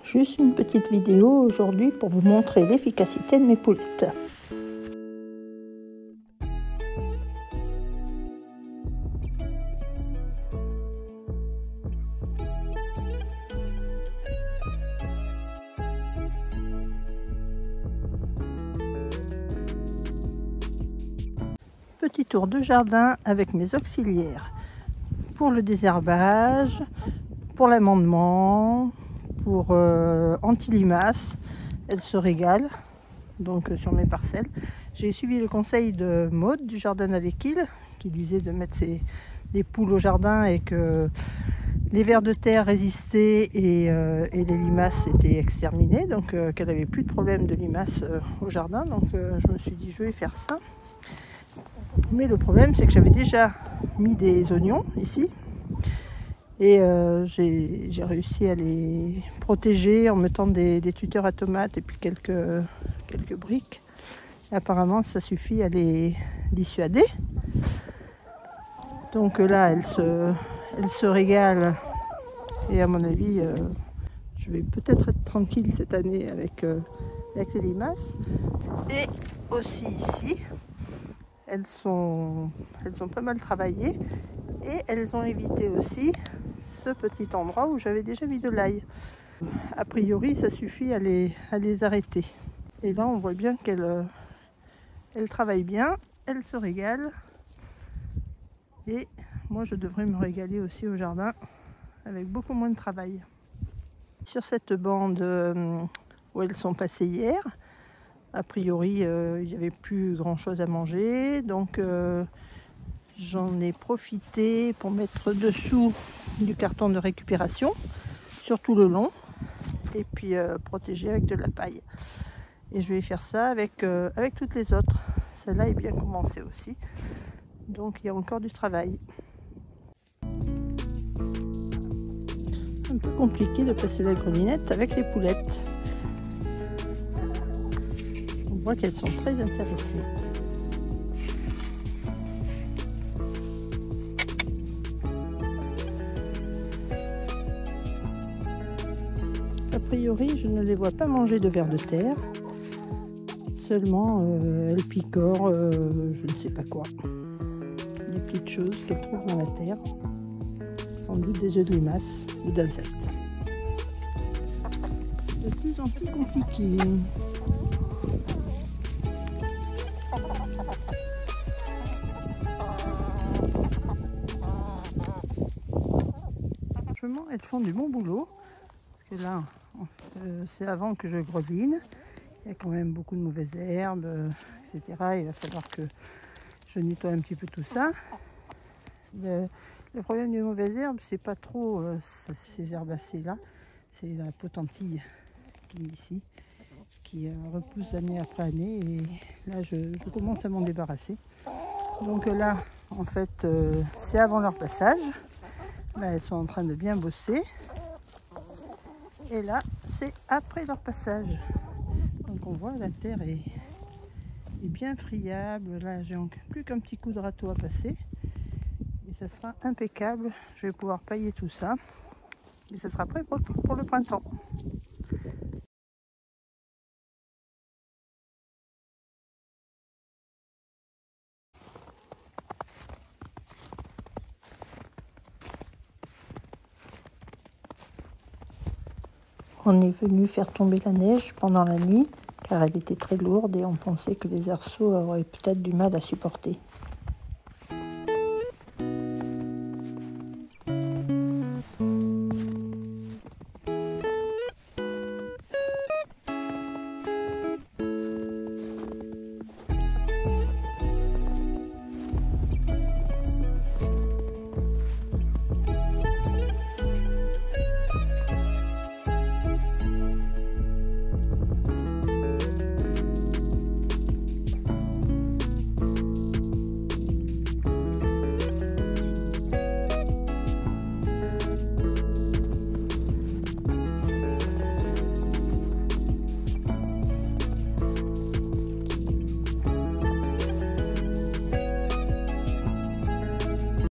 Juste une petite vidéo aujourd'hui pour vous montrer l'efficacité de mes poulettes. Petit tour de jardin avec mes auxiliaires pour le désherbage, pour l'amendement, pour anti-limaces. Elles se régalent donc sur mes parcelles. J'ai suivi le conseil de Maud du jardin avec il qui disait de mettre des poules au jardin et que les vers de terre résistaient et les limaces étaient exterminées, donc qu'elle n'avait plus de problème de limaces au jardin. Donc je me suis dit je vais faire ça. Mais le problème c'est que j'avais déjà mis des oignons ici et j'ai réussi à les protéger en mettant des tuteurs à tomates et puis quelques briques. Et apparemment ça suffit à les dissuader. Donc là elles se régalent et à mon avis je vais peut-être être tranquille cette année avec les limaces. Et aussi ici elles ont pas mal travaillé et elles ont évité aussi ce petit endroit où j'avais déjà mis de l'ail. A priori ça suffit à les arrêter. Et là on voit bien qu'elles travaillent bien, elles se régalent. Et moi je devrais me régaler aussi au jardin avec beaucoup moins de travail. Sur cette bande où elles sont passées hier, a priori il n'y avait plus grand chose à manger, donc j'en ai profité pour mettre dessous du carton de récupération sur tout le long et puis protéger avec de la paille. Et je vais faire ça avec toutes les autres. Celle-là est bien commencée aussi, donc il y a encore du travail. Un peu compliqué de passer la grelinette avec les poulettes. On voit qu'elles sont très intéressées. A priori, je ne les vois pas manger de vers de terre. Seulement, elles picorent, je ne sais pas quoi. Des petites choses qu'elles trouvent dans la terre. Sans doute des œufs de limaces ou d'insectes. De plus en plus compliqué. Franchement, elles font du bon boulot. Parce que là, c'est avant que je greline. Il y a quand même beaucoup de mauvaises herbes, etc. Il va falloir que je nettoie un petit peu tout ça. Le problème des mauvaises herbes, c'est pas trop ces herbacées là, c'est la potentille qui est ici, qui repousse année après année, et là je commence à m'en débarrasser. Donc là, en fait, c'est avant leur passage. Là, elles sont en train de bien bosser. Et là, c'est après leur passage. Donc on voit la terre est bien friable. Là, j'ai plus qu'un petit coup de râteau à passer. Et ça sera impeccable. Je vais pouvoir pailler tout ça. Et ça sera prêt pour le printemps. On est venu faire tomber la neige pendant la nuit car elle était très lourde et on pensait que les arceaux auraient peut-être du mal à supporter.